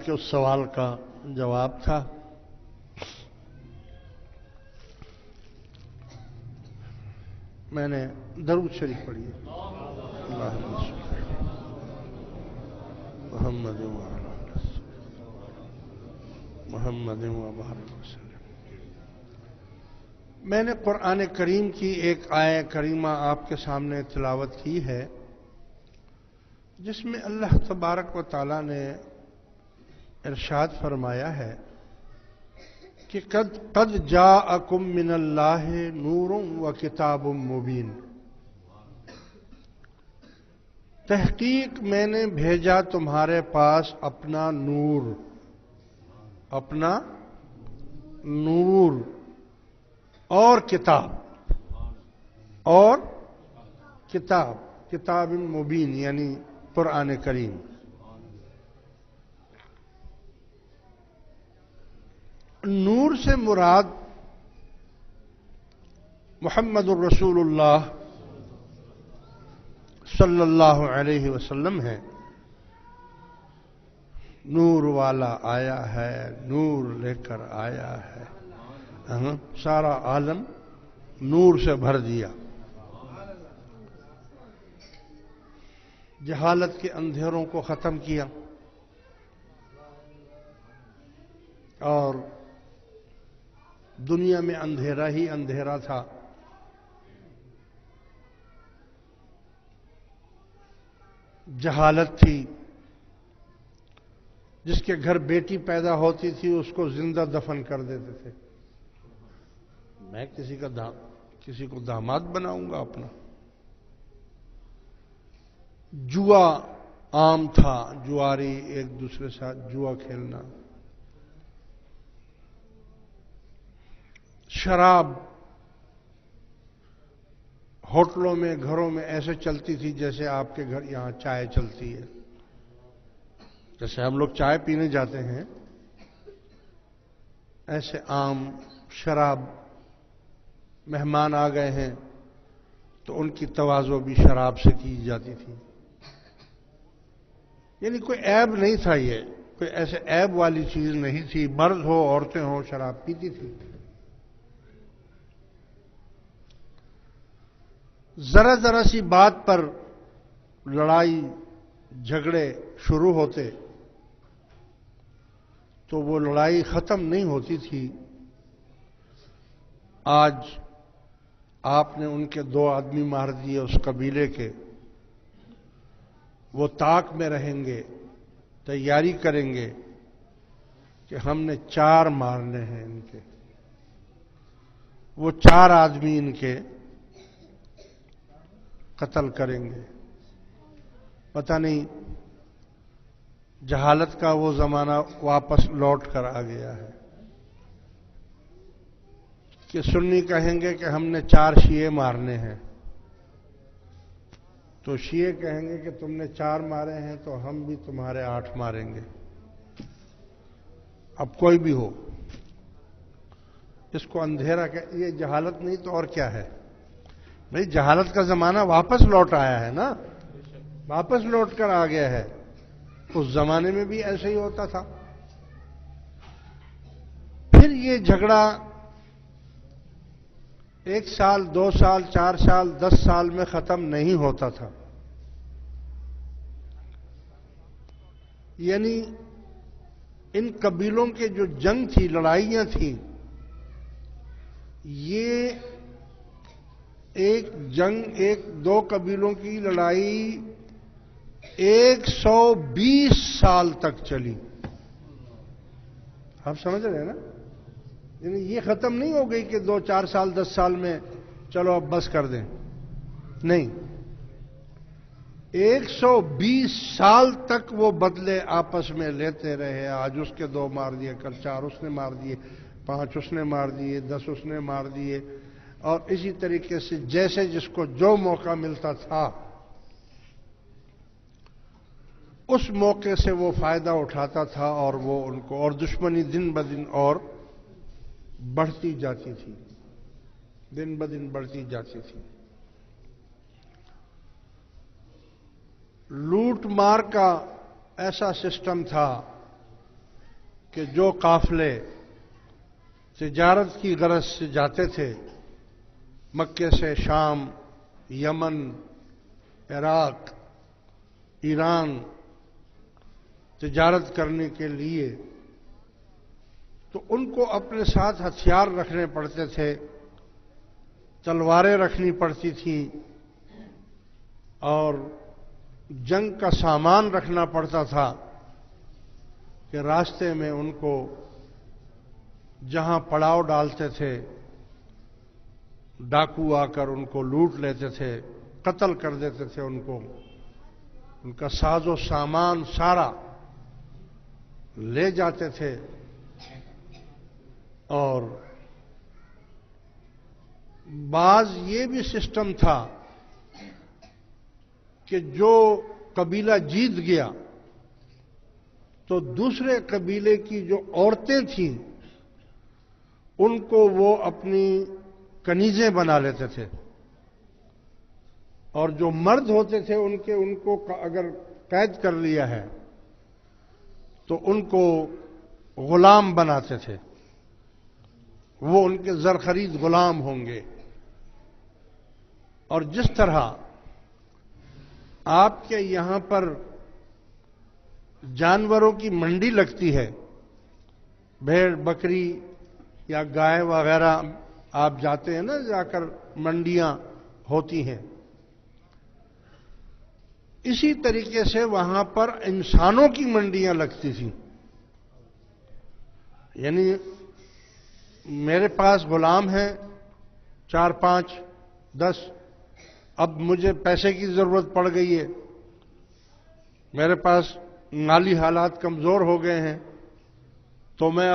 کے اس سوال کا جواب تھا. میں نے درود شریف پڑھی ہے. اللہم صل محمد محمد وبارک وسلم. میں نے قرآن کریم کی ایک آیہ کریمہ آپ کے سامنے تلاوت کی ہے جس میں اللہ تبارک و تعالی نے ارشاد فرمایا ہے کہ قد جاءکم من اللہ نور و کتاب مبین. تحقیق میں نے بھیجا تمہارے پاس اپنا نور اور کتاب مبین یعنی قرآن کریم. نور سے مراد محمد الرسول اللہ صلی اللہ علیہ وسلم ہے. نور والا آیا ہے، نور لے کر آیا ہے. سارا عالم نور سے بھر دیا. جہالت کے اندھیروں کو ختم کیا اور دنیا میں اندھیرا ہی اندھیرا تھا. جہالت تھی. جس کے گھر بیٹی پیدا ہوتی تھی اس کو زندہ دفن کر دیتے تھے. میں کسی کو داماد بناؤں گا اپنا. جوا عام تھا، جواری ایک دوسرے ساتھ جوا کھیلنا. شراب ہوٹلوں میں گھروں میں ایسے چلتی تھی جیسے آپ کے گھر یہاں چائے چلتی ہے. جیسے ہم لوگ چائے پینے جاتے ہیں ایسے عام شراب. مہمان آ گئے ہیں تو ان کی تواضع بھی شراب سے کی جاتی تھی. یعنی کوئی عیب نہیں تھا، یہ کوئی ایسے عیب والی چیز نہیں تھی. مرد ہو عورتیں ہو شراب پیتی تھی. ذرا سی بات پر لڑائی جھگڑے شروع ہوتے تو وہ لڑائی ختم نہیں ہوتی تھی. آج آپ نے ان کے 2 آدمی مار دیے اس قبیلے کے، وہ طاق میں رہیں گے، تیاری کریں گے کہ ہم نے 4 مارنے ہیں ان کے. وہ 4 آدمی ان کے قتل کریں گے. پتہ نہیں جہالت کا وہ زمانہ واپس لوٹ کر آ گیا ہے کہ سنی کہیں گے کہ ہم نے 4 شیعہ مارنے ہیں، تو شیعہ کہیں گے کہ تم نے 4 مارے ہیں تو ہم بھی تمہارے 8 ماریں گے. اب کوئی بھی ہو اس کو اندھیرا کہ یہ جہالت نہیں تو اور کیا ہے. بھئی جہالت کا زمانہ واپس لوٹ آیا ہے نا، واپس لوٹ کر آ گیا ہے. اس زمانے میں بھی ایسے ہی ہوتا تھا. پھر یہ جھگڑا 1 سال 2 سال 4 سال 10 سال میں ختم نہیں ہوتا تھا. یعنی ان قبیلوں کے جو جنگ تھی، لڑائیاں تھیں، یہ ایک جنگ 1-2 قبیلوں کی لڑائی 120 سال تک چلی. آپ سمجھ رہے ہیں نا؟ یعنی یہ ختم نہیں ہو گئی کہ 2-4 سال 10 سال میں چلو اب بس کر دیں. نہیں، 120 سال تک وہ بدلے آپس میں لیتے رہے. آج اس کے 2 مار دیے، کل 4 اس نے مار دیے، 5 اس نے مار دیے، 10 اس نے مار دیے. اور اسی طریقے سے جیسے جس کو جو موقع ملتا تھا اس موقع سے وہ فائدہ اٹھاتا تھا اور وہ ان کو، اور دشمنی دن بدن اور بڑھتی جاتی تھی، دن بدن بڑھتی جاتی تھی. لوٹ مار کا ایسا سسٹم تھا کہ جو قافلے تجارت کی غرض سے جاتے تھے مکے سے شام، یمن، عراق، ایران تجارت کرنے کے لیے، تو ان کو اپنے ساتھ ہتھیار رکھنے پڑتے تھے، تلواریں رکھنی پڑتی تھیں اور جنگ کا سامان رکھنا پڑتا تھا کہ راستے میں ان کو جہاں پڑاؤ ڈالتے تھے ڈاکو آ کر ان کو لوٹ لیتے تھے، قتل کر دیتے تھے ان کو، ان کا ساز و سامان سارا لے جاتے تھے۔ اور بعض یہ بھی سسٹم تھا کہ جو قبیلہ جیت گیا تو دوسرے قبیلے کی جو عورتیں تھیں ان کو وہ اپنی کنیزیں بنا لیتے تھے، اور جو مرد ہوتے تھے ان کو اگر قید کر لیا ہے تو ان کو غلام بناتے تھے، وہ ان کے زرخرید غلام ہوں گے۔ اور جس طرح آپ کے یہاں پر جانوروں کی منڈی لگتی ہے، بھیڑ بکری یا گائے وغیرہ آپ جاتے ہیں نا، جا کر منڈیاں ہوتی ہیں، اسی طریقے سے وہاں پر انسانوں کی منڈیاں لگتی تھیں۔ یعنی میرے پاس غلام ہیں 4 5 10، اب مجھے پیسے کی ضرورت پڑ گئی ہے، میرے پاس مالی حالات کمزور ہو گئے ہیں، تو میں